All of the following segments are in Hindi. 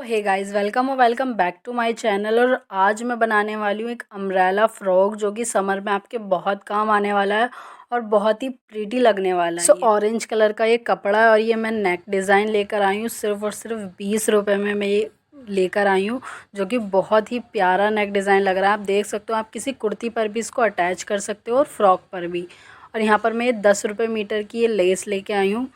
हे गाइस, वेलकम और welcome back to my channel. और आज मैं बनाने वाली हूँ एक अम्ब्रेला फ्रॉक जो कि समर में आपके बहुत काम आने वाला है और बहुत ही प्रीटी लगने वाला है। ऑरेंज कलर का ये कपड़ा है और ये मैं नेक डिज़ाइन लेकर आई हूँ सिर्फ और सिर्फ 20 रुपये में मैं ये लेकर आई हूँ, जो कि बहुत ही प्यारा नेक डिज़ाइन लग रहा है। आप देख सकते हो, आप किसी कुर्ती पर भी इसको अटैच कर सकते हो और फ्रॉक पर भी। और यहाँ पर मैं 10 रुपये मीटर की ये लेस लेके आई हूँ।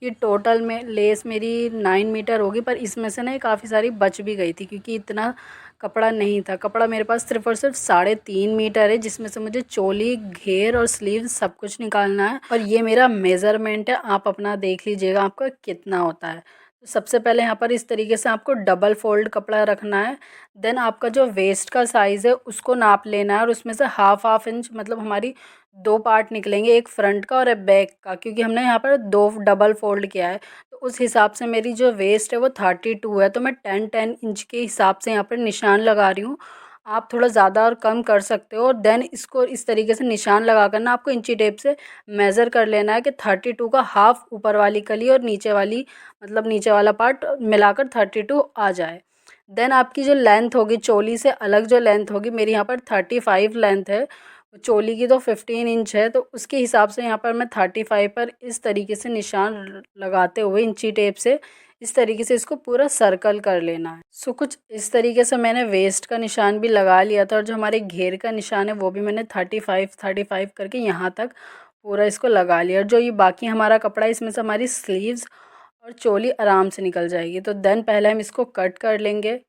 ये टोटल में लेस मेरी 9 मीटर होगी, पर इसमें से ना ये काफ़ी सारी बच भी गई थी क्योंकि इतना कपड़ा नहीं था। कपड़ा मेरे पास सिर्फ और सिर्फ 3.5 मीटर है, जिसमें से मुझे चोली, घेर और स्लीव सब कुछ निकालना है। और ये मेरा मेज़रमेंट है, आप अपना देख लीजिएगा आपका कितना होता है। तो सबसे पहले यहाँ पर इस तरीके से आपको डबल फोल्ड कपड़ा रखना है। देन आपका जो वेस्ट का साइज़ है उसको नाप लेना है और उसमें से हाफ इंच, मतलब हमारी दो पार्ट निकलेंगे, एक फ्रंट का और एक बैक का, क्योंकि हमने यहाँ पर दो डबल फोल्ड किया है। तो उस हिसाब से मेरी जो वेस्ट है वो 32 है, तो मैं 10-10 इंच के हिसाब से यहाँ पर निशान लगा रही हूँ। आप थोड़ा ज़्यादा और कम कर सकते हो। और देन इसको इस तरीके से निशान लगा कर ना आपको इंची टेप से मेज़र कर लेना है कि 32 का हाफ ऊपर वाली कली और नीचे वाली, मतलब नीचे वाला पार्ट मिलाकर 32 आ जाए। देन आपकी जो लेंथ होगी, चोली से अलग जो लेंथ होगी, मेरी यहाँ पर 35 लेंथ है। चोली की तो 15 इंच है, तो उसके हिसाब से यहाँ पर मैं 35 पर इस तरीके से निशान लगाते हुए इंची टेप से इस तरीके से इसको पूरा सर्कल कर लेना है। सो कुछ इस तरीके से मैंने वेस्ट का निशान भी लगा लिया था और जो हमारे घेर का निशान है वो भी मैंने 35 करके यहाँ तक पूरा इसको लगा लिया। और जो ये बाकी हमारा कपड़ा है, इसमें से हमारी स्लीव्स और चोली आराम से निकल जाएगी। तो देन पहले हम इसको कट कर लेंगे।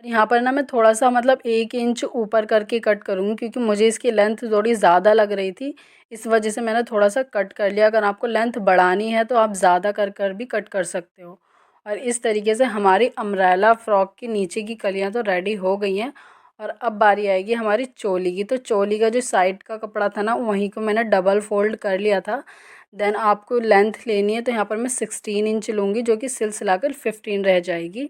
और यहाँ पर ना मैं थोड़ा सा, मतलब 1 इंच ऊपर करके कट करूँगी क्योंकि मुझे इसकी लेंथ थोड़ी ज़्यादा लग रही थी, इस वजह से मैंने थोड़ा सा कट कर लिया। अगर आपको लेंथ बढ़ानी है तो आप ज़्यादा कर भी कट कर सकते हो। और इस तरीके से हमारी अम्ब्रेला फ्रॉक की नीचे की कलियाँ तो रेडी हो गई हैं। और अब बारी आएगी हमारी चोली की। तो चोली का जो साइड का कपड़ा था ना, वहीं को मैंने डबल फोल्ड कर लिया था। देन आपको लेंथ लेनी है, तो यहाँ पर मैं 16 इंच लूँगी, जो कि सिल सिलाकर 15 रह जाएगी।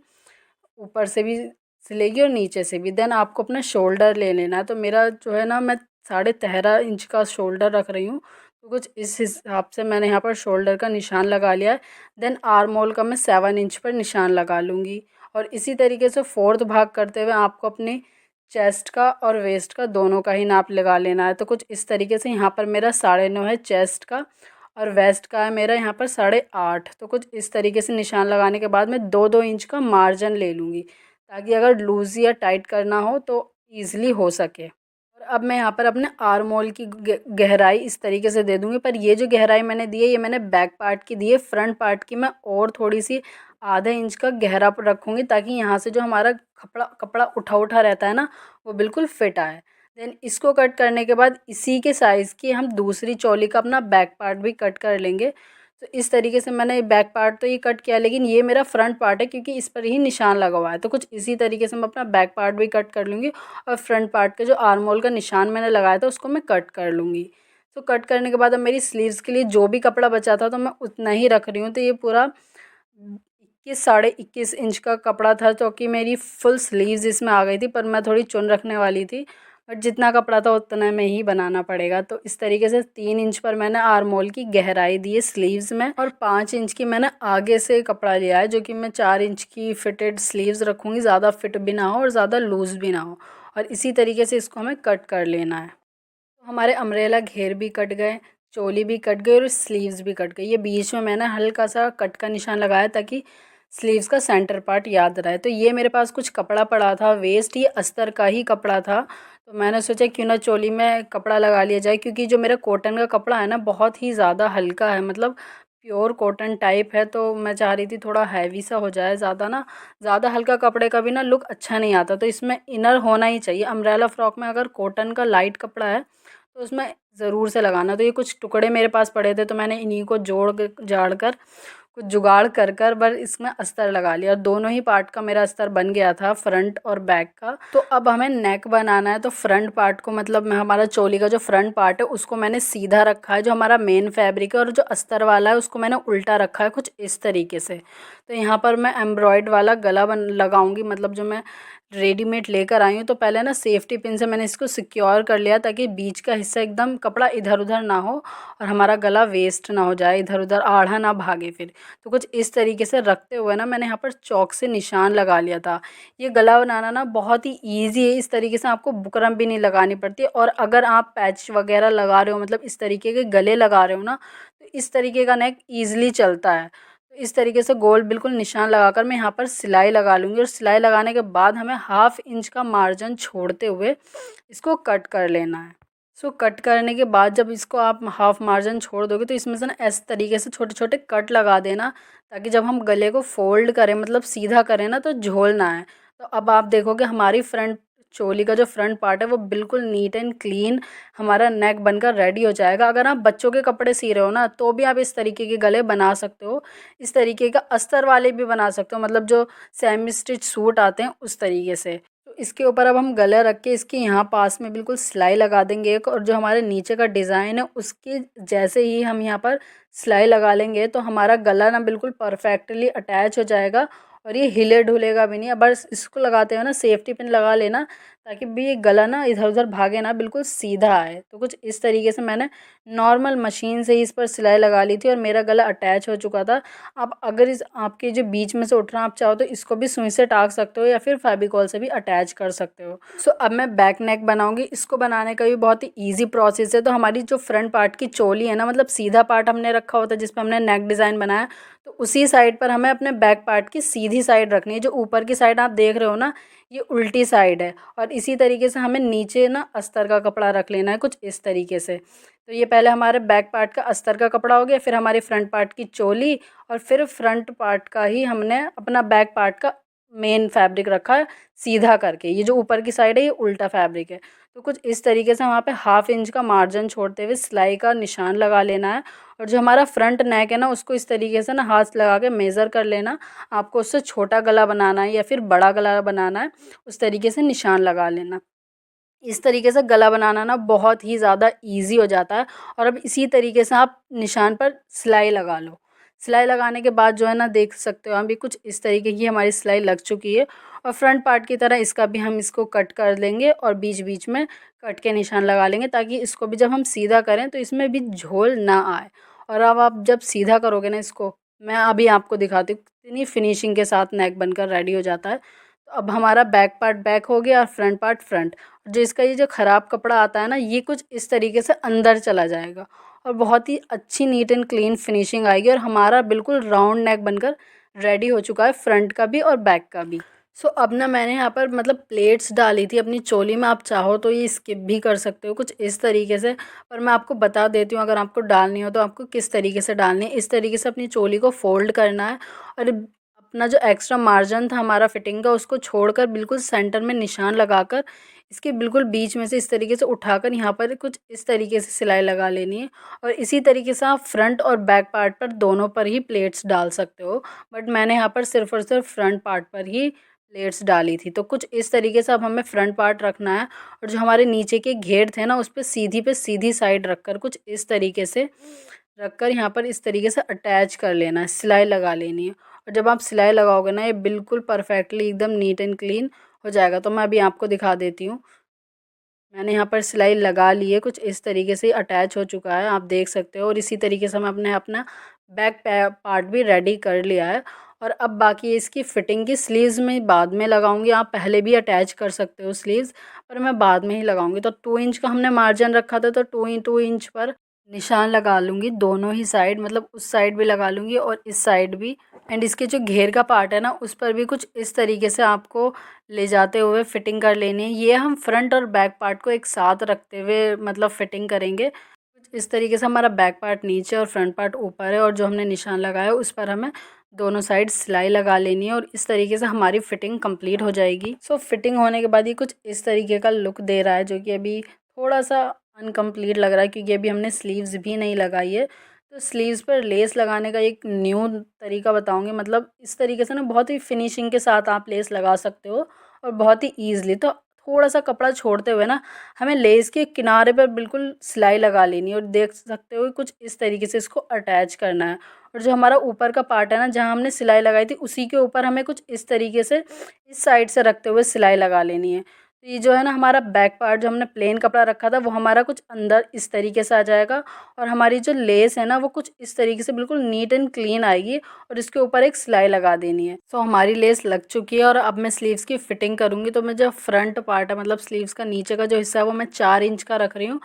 ऊपर से भी सिलेगी और नीचे से भी। देन आपको अपना शोल्डर ले लेना है। तो मेरा जो है ना, मैं 13.5 इंच का शोल्डर रख रही हूँ, तो कुछ इस हिसाब से मैंने यहाँ पर शोल्डर का निशान लगा लिया है। देन आर्म होल का मैं 7 इंच पर निशान लगा लूँगी। और इसी तरीके से फोर्थ भाग करते हुए आपको अपने चेस्ट का और वेस्ट का दोनों का ही नाप लगा लेना है। तो कुछ इस तरीके से यहाँ पर मेरा 9.5 है चेस्ट का, और वेस्ट का है मेरा यहाँ पर 8.5। तो कुछ इस तरीके से निशान लगाने के बाद मैं 2-2 इंच का मार्जिन ले लूँगी, ताकि अगर लूज़ या टाइट करना हो तो ईज़िली हो सके। और अब मैं यहाँ पर अपने आर्म होल की गहराई इस तरीके से दे दूँगी, पर ये जो गहराई मैंने दी है ये मैंने बैक पार्ट की दी है। फ्रंट पार्ट की मैं और थोड़ी सी आधे इंच का गहरा रखूँगी, ताकि यहाँ से जो हमारा कपड़ा कपड़ा उठा रहता है ना, वो बिल्कुल फिट आए। देन इसको कट करने के बाद इसी के साइज़ की हम दूसरी चोली का अपना बैक पार्ट भी कट कर लेंगे। तो इस तरीके से मैंने बैक पार्ट तो ये कट किया, लेकिन ये मेरा फ्रंट पार्ट है क्योंकि इस पर ही निशान लगा हुआ है। तो कुछ इसी तरीके से मैं अपना बैक पार्ट भी कट कर लूँगी और फ्रंट पार्ट के जो आर्म होल का निशान मैंने लगाया था उसको मैं कट कर लूँगी। तो कट करने के बाद अब मेरी स्लीव्स के लिए जो भी कपड़ा बचा था तो मैं उतना ही रख रही हूँ। तो ये पूरा 21-21 इंच का कपड़ा था, जो कि मेरी फुल स्लीव्स इसमें आ गई थी, पर मैं थोड़ी चुन रखने वाली थी। बट जितना कपड़ा था उतना में ही बनाना पड़ेगा। तो इस तरीके से 3 इंच पर मैंने आर्म होल की गहराई दी है स्लीव्स में, और 5 इंच की मैंने आगे से कपड़ा लिया है, जो कि मैं 4 इंच की फिटेड स्लीव्स रखूँगी, ज़्यादा फिट भी ना हो और ज़्यादा लूज़ भी ना हो। और इसी तरीके से इसको हमें कट कर लेना है। तो हमारे अम्ब्रेला घेर भी कट गए, चोली भी कट गई और स्लीव्स भी कट गई। ये बीच में मैंने हल्का सा कट का निशान लगाया ताकि स्लीव्स का सेंटर पार्ट याद रहे। तो ये मेरे पास कुछ कपड़ा पड़ा था वेस्ट, ये अस्तर का ही कपड़ा था, तो मैंने सोचा क्यों ना चोली में कपड़ा लगा लिया जाए, क्योंकि जो मेरा कॉटन का कपड़ा है ना बहुत ही ज़्यादा हल्का है, मतलब प्योर कॉटन टाइप है। तो मैं चाह रही थी थोड़ा हैवी सा हो जाए, ज़्यादा ना, ज़्यादा हल्का कपड़े का भी ना लुक अच्छा नहीं आता। तो इसमें इनर होना ही चाहिए। अम्ब्रेला फ्रॉक में अगर कॉटन का लाइट कपड़ा है तो उसमें ज़रूर से लगाना। तो ये कुछ टुकड़े मेरे पास पड़े थे, तो मैंने इन्हीं को जाड़ कर कुछ जुगाड़ कर बस इसमें अस्तर लगा लिया, और दोनों ही पार्ट का मेरा अस्तर बन गया था, फ्रंट और बैक का। तो अब हमें नेक बनाना है। तो फ्रंट पार्ट को, मतलब मैं हमारा चोली का जो फ्रंट पार्ट है उसको मैंने सीधा रखा है, जो हमारा मेन फैब्रिक है, और जो अस्तर वाला है उसको मैंने उल्टा रखा है कुछ इस तरीके से। तो यहाँ पर मैं एम्ब्रॉयड वाला गला लगाऊंगी, मतलब जो मैं रेडीमेड लेकर आई हूँ। तो पहले ना सेफ्टी पिन से मैंने इसको सिक्योर कर लिया ताकि बीच का हिस्सा एकदम कपड़ा इधर उधर ना हो और हमारा गला वेस्ट ना हो जाए, इधर उधर आढ़ा ना भागे फिर। तो कुछ इस तरीके से रखते हुए ना मैंने यहाँ पर चौक से निशान लगा लिया था। ये गला बनाना ना बहुत ही ईजी है, इस तरीके से आपको बुकरम भी नहीं लगानी पड़ती। और अगर आप पैच वगैरह लगा रहे हो, मतलब इस तरीके के गले लगा रहे हो ना, तो इस तरीके का नेक ईजिली चलता है। तो इस तरीके से गोल बिल्कुल निशान लगाकर मैं यहाँ पर सिलाई लगा लूँगी और सिलाई लगाने के बाद हमें 1/2 इंच का मार्जिन छोड़ते हुए इसको कट कर लेना है। सो कट करने के बाद जब इसको आप हाफ मार्जिन छोड़ दोगे तो इसमें से ना इस तरीके से छोटे छोटे कट लगा देना, ताकि जब हम गले को फोल्ड करें, मतलब सीधा करें ना, तो झोल ना आए। तो अब आप देखोगे हमारी फ्रंट चोली का जो फ्रंट पार्ट है वो बिल्कुल नीट एंड क्लीन हमारा नेक बनकर रेडी हो जाएगा। अगर आप बच्चों के कपड़े सी रहे हो ना, तो भी आप इस तरीके के गले बना सकते हो। इस तरीके का अस्तर वाले भी बना सकते हो, मतलब जो सेमी स्टिच सूट आते हैं उस तरीके से। तो इसके ऊपर अब हम गला रख के इसके यहाँ पास में बिल्कुल सिलाई लगा देंगे एक, और जो हमारे नीचे का डिज़ाइन है उसके जैसे ही हम यहाँ पर सिलाई लगा लेंगे तो हमारा गला ना बिल्कुल परफेक्टली अटैच हो जाएगा और ये हिले ढुलेगा भी नहीं। अब बस इसको लगाते हो ना सेफ्टी पिन लगा लेना, ताकि भी ये गला ना इधर उधर भागे ना, बिल्कुल सीधा आए। तो कुछ इस तरीके से मैंने नॉर्मल मशीन से ही इस पर सिलाई लगा ली थी और मेरा गला अटैच हो चुका था। आप अगर इस आपके जो बीच में से उठ रहा, आप चाहो तो इसको भी सुई से टाँक सकते हो या फिर फेविकॉल से भी अटैच कर सकते हो। सो अब मैं बैक नेक बनाऊंगी। इसको बनाने का भी बहुत ही ईजी प्रोसेस है। तो हमारी जो फ्रंट पार्ट की चोली है ना, मतलब सीधा पार्ट हमने रखा होता है जिस पर हमने नेक डिज़ाइन बनाया, तो उसी साइड पर हमें अपने बैक पार्ट की सीधी साइड रखनी है। जो ऊपर की साइड आप देख रहे हो ना, ये उल्टी साइड है। और इसी तरीके से हमें नीचे ना अस्तर का कपड़ा रख लेना है कुछ इस तरीके से। तो ये पहले हमारे बैक पार्ट का अस्तर का कपड़ा हो गया, फिर हमारी फ्रंट पार्ट की चोली, और फिर फ्रंट पार्ट का ही हमने अपना बैक पार्ट का मेन फैब्रिक रखा है सीधा करके। ये जो ऊपर की साइड है ये उल्टा फैब्रिक है। तो कुछ इस तरीके से वहाँ पे 1/2 इंच का मार्जिन छोड़ते हुए सिलाई का निशान लगा लेना है। और जो हमारा फ्रंट नेक है ना, उसको इस तरीके से ना हाथ लगा के मेज़र कर लेना। आपको उससे छोटा गला बनाना है या फिर बड़ा गला बनाना है, उस तरीके से निशान लगा लेना। इस तरीके से गला बनाना ना बहुत ही ज़्यादा ईज़ी हो जाता है। और अब इसी तरीके से आप निशान पर सिलाई लगा लो। सिलाई लगाने के बाद जो है ना, देख सकते हो अभी कुछ इस तरीके की हमारी सिलाई लग चुकी है। और फ्रंट पार्ट की तरह इसका भी हम इसको कट कर लेंगे और बीच बीच में कट के निशान लगा लेंगे, ताकि इसको भी जब हम सीधा करें तो इसमें भी झोल ना आए। और अब आप जब सीधा करोगे ना इसको, मैं अभी आपको दिखाती हूँ कितनी फिनिशिंग के साथ नेक बनकर रेडी हो जाता है। तो अब हमारा बैक पार्ट बैक हो गया और फ्रंट पार्ट फ्रंट। जो इसका ये जो ख़राब कपड़ा आता है ना, ये कुछ इस तरीके से अंदर चला जाएगा और बहुत ही अच्छी नीट एंड क्लीन फिनिशिंग आएगी और हमारा बिल्कुल राउंड नेक बनकर रेडी हो चुका है, फ्रंट का भी और बैक का भी। सो अब ना मैंने यहाँ पर मतलब प्लेट्स डाली थी अपनी चोली में, आप चाहो तो ये स्किप भी कर सकते हो कुछ इस तरीके से। पर मैं आपको बता देती हूँ, अगर आपको डालनी हो तो आपको किस तरीके से डालनी है। इस तरीके से अपनी चोली को फोल्ड करना है और अपना जो एक्स्ट्रा मार्जिन था हमारा फिटिंग का, उसको छोड़कर बिल्कुल सेंटर में निशान लगाकर इसके बिल्कुल बीच में से इस तरीके से उठाकर यहाँ पर कुछ इस तरीके से सिलाई लगा लेनी है। और इसी तरीके से आप फ्रंट और बैक पार्ट पर दोनों पर ही प्लेट्स डाल सकते हो, बट मैंने यहाँ पर सिर्फ और सिर्फ फ्रंट पार्ट पर ही प्लेट्स डाली थी। तो कुछ इस तरीके से अब हमें फ्रंट पार्ट रखना है और जो हमारे नीचे के घेर थे ना, उस पे सीधी साइड रखकर कुछ इस तरीके से रखकर यहाँ पर इस तरीके से अटैच कर लेना है, सिलाई लगा लेनी है। और जब आप सिलाई लगाओगे ना, ये बिल्कुल परफेक्टली एकदम नीट एंड क्लीन हो जाएगा। तो मैं अभी आपको दिखा देती हूँ। मैंने यहाँ पर सिलाई लगा ली है, कुछ इस तरीके से अटैच हो चुका है, आप देख सकते हो। और इसी तरीके से मैं अपना बैक पार्ट भी रेडी कर लिया है। और अब बाकी इसकी फ़िटिंग की स्लीव्स में बाद में लगाऊंगी। आप पहले भी अटैच कर सकते हो स्लीव्स, पर मैं बाद में ही लगाऊंगी। तो 2 इंच का हमने मार्जिन रखा था, तो 2 इंच पर निशान लगा लूँगी दोनों ही साइड, मतलब उस साइड भी लगा लूँगी और इस साइड भी। एंड इसके जो घेर का पार्ट है ना, उस पर भी कुछ इस तरीके से आपको ले जाते हुए फिटिंग कर लेनी है। ये हम फ्रंट और बैक पार्ट को एक साथ रखते हुए मतलब फिटिंग करेंगे। कुछ इस तरीके से हमारा बैक पार्ट नीचे और फ्रंट पार्ट ऊपर है, और जो हमने निशान लगाया उस पर हमें दोनों साइड सिलाई लगा लेनी है और इस तरीके से हमारी फ़िटिंग कंप्लीट हो जाएगी। सो फिटिंग होने के बाद ये कुछ इस तरीके का लुक दे रहा है, जो कि अभी थोड़ा सा अनकम्प्लीट लग रहा है क्योंकि अभी हमने स्लीव्स भी नहीं लगाई है। तो स्लीव्स पर लेस लगाने का एक न्यू तरीका बताऊंगी, मतलब इस तरीके से ना बहुत ही फिनिशिंग के साथ आप लेस लगा सकते हो और बहुत ही ईज़िली। तो थोड़ा सा कपड़ा छोड़ते हुए ना हमें लेस के किनारे पर बिल्कुल सिलाई लगा लेनी है और देख सकते हो कुछ इस तरीके से इसको अटैच करना है। और जो हमारा ऊपर का पार्ट है ना, जहाँ हमने सिलाई लगाई थी उसी के ऊपर हमें कुछ इस तरीके से इस साइड से रखते हुए सिलाई लगा लेनी है। तो ये जो है ना हमारा बैक पार्ट, जो हमने प्लेन कपड़ा रखा था वो हमारा कुछ अंदर इस तरीके से आ जाएगा और हमारी जो लेस है ना वो कुछ इस तरीके से बिल्कुल नीट एंड क्लीन आएगी और इसके ऊपर एक सिलाई लगा देनी है। सो हमारी लेस लग चुकी है और अब मैं स्लीव्स की फिटिंग करूँगी। तो मैं जो फ्रंट पार्ट है, मतलब स्लीव्स का नीचे का जो हिस्सा है वो मैं 4 इंच का रख रही हूँ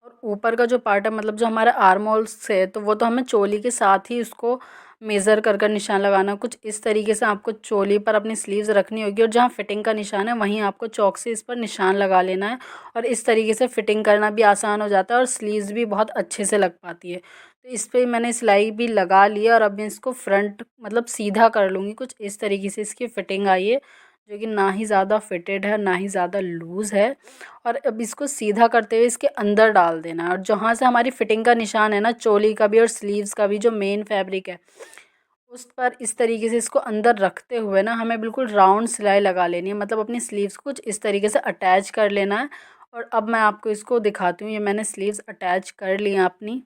और ऊपर का जो पार्ट है, मतलब जो हमारा आर्म होल्स है, तो वो तो हमें चोली के साथ ही उसको मेज़र कर कर निशान लगाना। कुछ इस तरीके से आपको चोली पर अपनी स्लीव्स रखनी होगी और जहाँ फिटिंग का निशान है वहीं आपको चॉक से इस पर निशान लगा लेना है और इस तरीके से फिटिंग करना भी आसान हो जाता है और स्लीव्स भी बहुत अच्छे से लग पाती है। तो इस पे मैंने सिलाई भी लगा ली है और अब मैं इसको फ्रंट मतलब सीधा कर लूँगी। कुछ इस तरीके से इसकी फिटिंग आई है, जो कि ना ही ज़्यादा फिटेड है ना ही ज़्यादा लूज़ है। और अब इसको सीधा करते हुए इसके अंदर डाल देना है और जहाँ से हमारी फिटिंग का निशान है ना, चोली का भी और स्लीव्स का भी, जो मेन फैब्रिक है उस पर इस तरीके से इसको अंदर रखते हुए ना हमें बिल्कुल राउंड सिलाई लगा लेनी है। मतलब अपनी स्लीव्स को कुछ इस तरीके से अटैच कर लेना है। और अब मैं आपको इसको दिखाती हूँ। ये मैंने स्लीव्स अटैच कर ली हैं अपनी,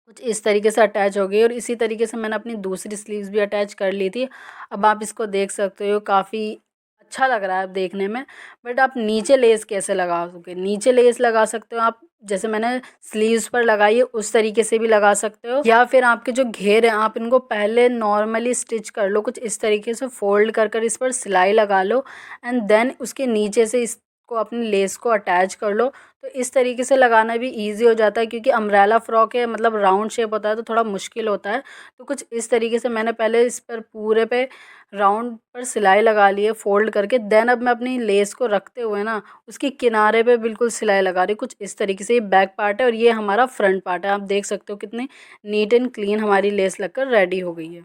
कुछ इस तरीके से अटैच हो गई और इसी तरीके से मैंने अपनी दूसरी स्लीव्स भी अटैच कर ली थी। अब आप इसको देख सकते हो, काफ़ी अच्छा लग रहा है अब देखने में। बट आप नीचे लेस कैसे लगाओगे? नीचे लेस लगा सकते हो आप, जैसे मैंने स्लीव्स पर लगाई है उस तरीके से भी लगा सकते हो, या फिर आपके जो घेर हैं आप इनको पहले नॉर्मली स्टिच कर लो। कुछ इस तरीके से फोल्ड कर कर इस पर सिलाई लगा लो एंड देन उसके नीचे से इसको अपनी लेस को अटैच कर लो। तो इस तरीके से लगाना भी ईज़ी हो जाता है, क्योंकि अम्ब्रेला फ्रॉक है, मतलब राउंड शेप होता है तो थोड़ा मुश्किल होता है। तो कुछ इस तरीके से मैंने पहले इस पर पूरे पे राउंड पर सिलाई लगा ली है फ़ोल्ड करके। देन अब मैं अपनी लेस को रखते हुए ना उसके किनारे पे बिल्कुल सिलाई लगा रही हूँ। कुछ इस तरीके से ये बैक पार्ट है और ये हमारा फ्रंट पार्ट है। आप देख सकते हो कितनी नीट एंड क्लीन हमारी लेस लगकर रेडी हो गई है।